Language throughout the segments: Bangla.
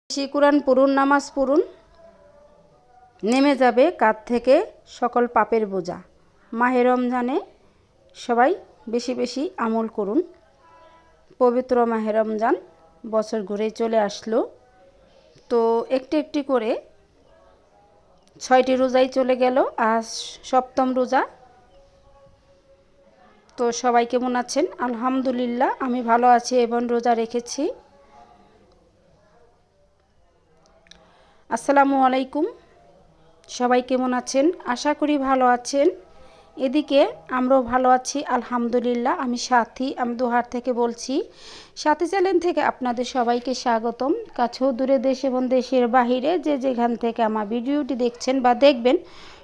বেশি কোরআন পড়ুন, নামাজ পড়ুন, নেমে যাবে কাঁধ থেকে সকল পাপের বোঝা। মাহে রমজানে সবাই বেশি বেশি আমল করুন। পবিত্র মাহে রমজান বছর ঘুরে চলে আসলো। তো একটি একটি করে 6টি রোজাই চলে গেল, আজ 7ম রোজা। তো সবাই কেমন আছেন? আলহামদুলিল্লাহ আমি ভালো আছি এবং রোজা রেখেছি। আসসালামু আলাইকুম, সবাই কেমন আছেন? আশা করি ভালো আছেন। এদিকে আমরাও ভালো আছি আলহামদুলিল্লাহ। আমি সাথী, আমি দোহার থেকে বলছি। সাথী চ্যানেল থেকে আপনাদের সবাইকে স্বাগতম। কাছেও দূরে, দেশ এবং দেশের বাহিরে যে যেখান থেকে আমার ভিডিওটি দেখছেন বা দেখবেন,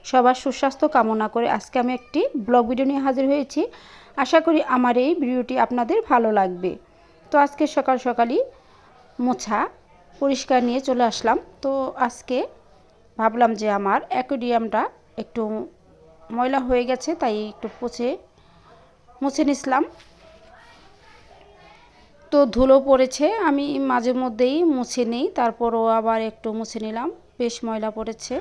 সবার সুস্বাস্থ্য কামনা করে আজকে আমি একটি ব্লগ ভিডিও নিয়ে হাজির হয়েছি। আশা করি আমার এই ভিডিওটি আপনাদের ভালো লাগবে। তো আজকে সকাল সকালই মোছা পরিষ্কার নিয়ে চলে আসলাম। তো আজকে ভাবলাম যে আমার অ্যাকোয়ারিয়ামটা একটু ময়লা হয়ে গেছে, তাই একটু মুছে নিলাম। তো ধুলো পড়েছে, আমি মাঝে মধ্যেই মুছে নিই, তারপরও আবার একটু মুছে নিলাম, বেশ ময়লা পড়েছে।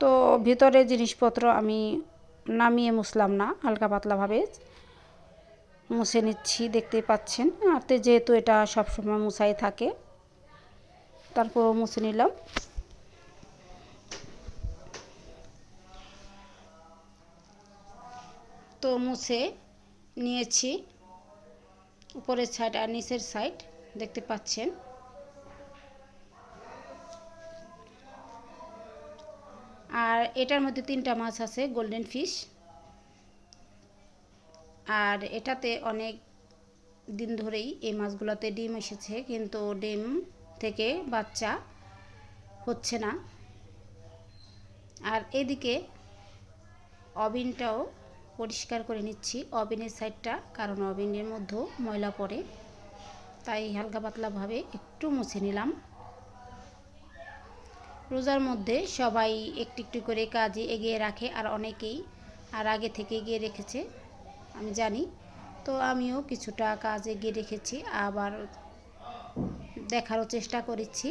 তো ভিতরে জিনিসপত্র আমি নামিয়ে মুছলাম না, হালকা পাতলাভাবে মুছে নিচ্ছি, দেখতেই পাচ্ছেন। আর যেহেতু এটা সবসময় মুছাই থাকে, তারপরও মুছে নিলাম। তো মুছে নিয়েছি উপরের সাইড আর নিচের সাইড, দেখতে পাচ্ছেন। আর এটার মধ্যে 3টা মাছ আছে, গোল্ডেন ফিশ। আর এটাতে অনেক দিন ধরেই এই মাছগুলোতে ডিম এসেছে, কিন্তু ডিম থেকে বাচ্চা হচ্ছে না। আর এদিকে ওভেনটাও পরিষ্কার করে নিচ্ছি, ওভেনের সাইডটা, কারণ ওভেনের মধ্যেও ময়লা পড়ে, তাই হালকা পাতলাভাবে একটু মুছে নিলাম। রোজার মধ্যে সবাই একটু একটু করে কাজে এগিয়ে রাখে, আর অনেকেই আর আগে থেকে এগিয়ে রেখেছে, আমি জানি। তো আমিও কিছুটা কাজ এগিয়ে রেখেছি, আবার দেখারও চেষ্টা করেছি।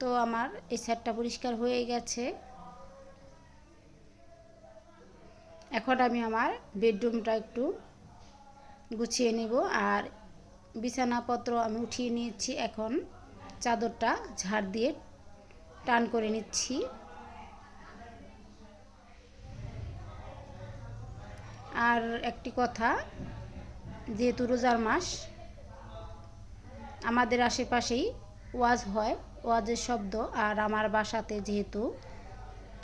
তো আমার এই সাইডটা পরিষ্কার হয়ে গেছে। এখন আমি আমার বেডরুমটা একটু গুছিয়ে নেব, আর বিছানাপত্র আমি উঠিয়ে নিয়েছি। এখন চাদরটা ঝাড় দিয়ে টান করে নিচ্ছি। আর একটি কথা, যেহেতু রোজার মাস, আমাদের আশেপাশেই ওয়াজ হয়, ওয়াজের শব্দ। আর আমার বাসাতে যেহেতু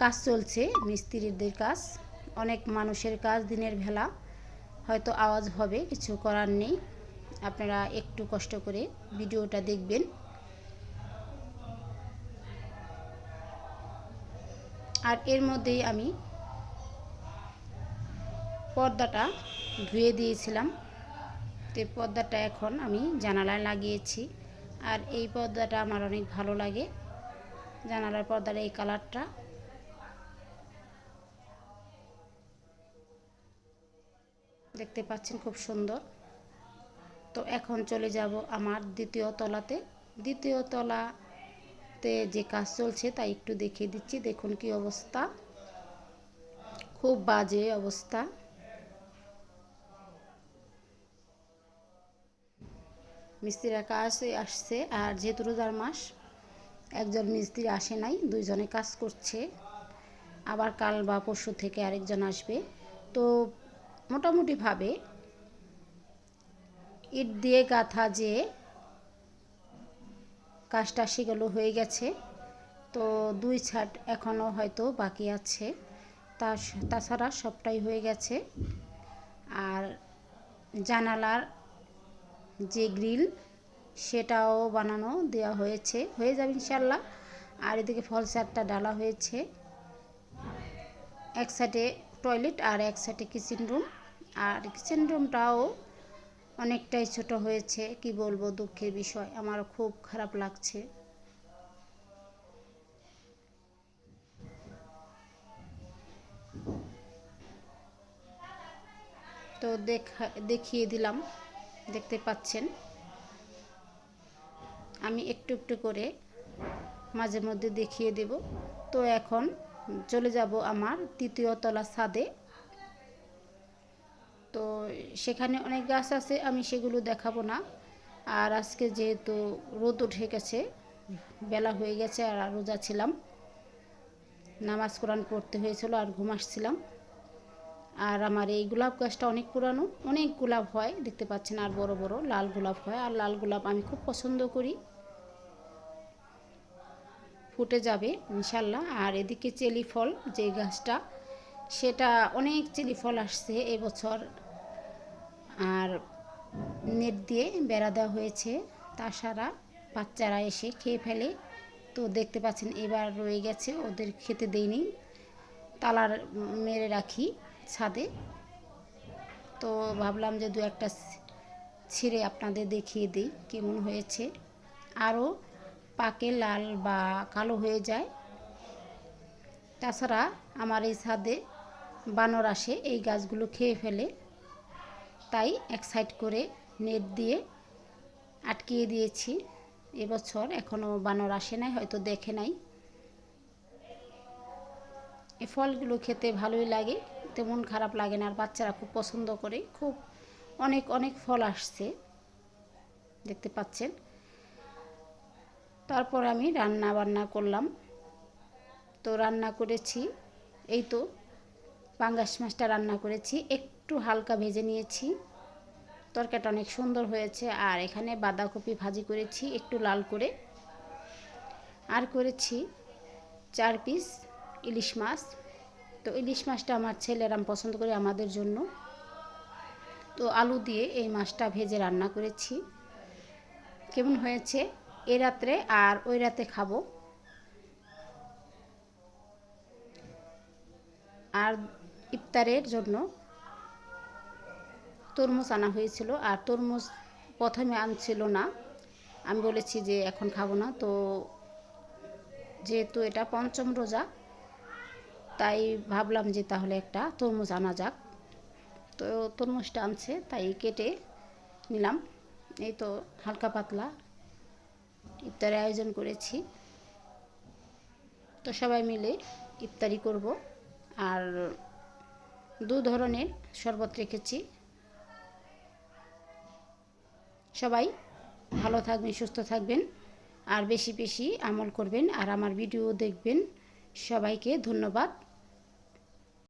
কাজ চলছে, মিস্ত্রিদের কাজ, অনেক মানুষের কাজ, দিনের বেলা হয়তো আওয়াজ হবে, কিছু করার নেই। আপনারা একটু কষ্ট করে ভিডিওটা দেখবেন। আর এর মধ্যেই আমি পর্দাটা ধুয়ে দিয়েছিলাম, তো পর্দাটা এখন আমি জানালায় লাগিয়েছি। আর এই পর্দাটা আমার অনেক ভালো লাগে, জানালার পর্দার এই কালারটা। দেখতে পাচ্ছেন, খুব সুন্দর। তো এখন চলে যাব আমার দ্বিতীয় তলাতে। দ্বিতীয় তলাতে যে কাজ চলছে তাই একটু দেখিয়ে দিচ্ছি। দেখুন কি অবস্থা, খুব বাজে অবস্থা। মিস্ত্রিরা কাজে আসছে, আর যেহেতু রোজার মাস, একজন মিস্ত্রি আসে নাই, 2জনে কাজ করছে। আবার কাল বা পরশু থেকে আরেকজন আসবে। তো মোটামুটিভাবে ইট দিয়ে গাঁথা যে কাজটা, সেগুলো হয়ে গেছে। তো 2 ছাদ এখনও হয়তো বাকি আছে, তাছাড়া সবটাই হয়ে গেছে। আর জানালার যে গ্রিল, সেটাও বানানো দেওয়া হয়েছে, হয়ে যাবে ইনশাল্লাহ। আর এদিকে ফল চারটা ডালা হয়েছে, এক সাইডে টয়লেট আর এক সাইডে কিচেন রুম। আর কিচেন রুমটাও অনেকটাই ছোট হয়েছে, কি বলবো, দুঃখের বিষয়, আমার খুব খারাপ লাগছে। তো দেখিয়ে দিলাম, দেখতে পাচ্ছেন। আমি একটু একটু করে মাঝে মধ্যে দেখিয়ে দেব। তো এখন চলে যাব আমার 3য় তলা ছাদে। তো সেখানে অনেক গাছ আছে, আমি সেগুলো দেখাবো না। আর আজকে যেহেতু রোদ উঠে গেছে, বেলা হয়ে গেছে, আর রোজা ছিলাম, নামাজ কোরআন পড়তে হয়েছিল আর ঘুম আসছিলাম। আর আমার এই গোলাপ গাছটা অনেক পুরানো, অনেক গোলাপ হয় দেখতে পাচ্ছেন, আর বড় বড় লাল গোলাপ হয়। আর লাল গোলাপ আমি খুব পছন্দ করি, ফুটে যাবে ইনশাল্লাহ। আর এদিকে চেলি ফল যে গাছটা, সেটা অনেক চেলি ফল আসছে এবছর। আর নেট দিয়ে বেড়া দেওয়া হয়েছে, তাছাড়া বাচ্চারা এসে খেয়ে ফেলে। তো দেখতে পাচ্ছেন এবার রয়ে গেছে, ওদের খেতে দেইনি, তালার মেরে রাখি ছাদে। তো ভাবলাম যে দু একটা ছিঁড়ে আপনাদের দেখিয়ে দিই কেমন হয়েছে। আরও পাকে লাল বা কালো হয়ে যায়। তাছাড়া আমার এই ছাদে বানর আসে, এই গাছগুলো খেয়ে ফেলে, তাই এক সাইড করে নেট দিয়ে আটকিয়ে দিয়েছি। এবছর এখনও বানর আসে নাই, হয়তো দেখে নাই। এই ফলগুলো খেতে ভালোই লাগে, তেমন খারাপ লাগে না, আর বাচ্চারা খুব পছন্দ করে। খুব অনেক অনেক ফল আসছে দেখতে পাচ্ছেন। তারপর আমি রান্না বান্না করলাম। তো রান্না করেছি, এই তো পাঙ্গাস মাছটা রান্না করেছি, একটু হালকা ভেজে নিয়েছি, তরকারিটা অনেক সুন্দর হয়েছে। আর এখানে বাঁধাকপি ভাজি করেছি একটু লাল করে, আর করেছি 4 পিস ইলিশ মাছ। তো ইলিশ মাছটা আমার ছেলেরা পছন্দ করে আমাদের জন্য। তো আলু দিয়ে এই মাছটা ভেজে রান্না করেছি। কেমন হয়েছে এ রাত্রে আর ওই রাতে খাবো। আর ইফতারের জন্য তরমুজ আনা হয়েছিল, আর তরমুজ প্রথমে আনছিল না, আমি বলেছি যে এখন খাবো না। তো যেহেতু এটা পঞ্চম রোজা, তাই ভাবলাম যে তাহলে একটা তরমুজ আনা যাক। তো তরমুজটা আনছে, তাই কেটে নিলাম। এই তো হালকা পাতলা ইফতারের আয়োজন করেছি। তো সবাই মিলে ইফতারি করব। আর 2 ধরনের শরবত রেখেছি। সবাই ভালো থাকবেন, সুস্থ থাকবেন, আর বেশি বেশি আমল করবেন, আর আমার ভিডিও দেখবেন। সবাইকে ধন্যবাদ।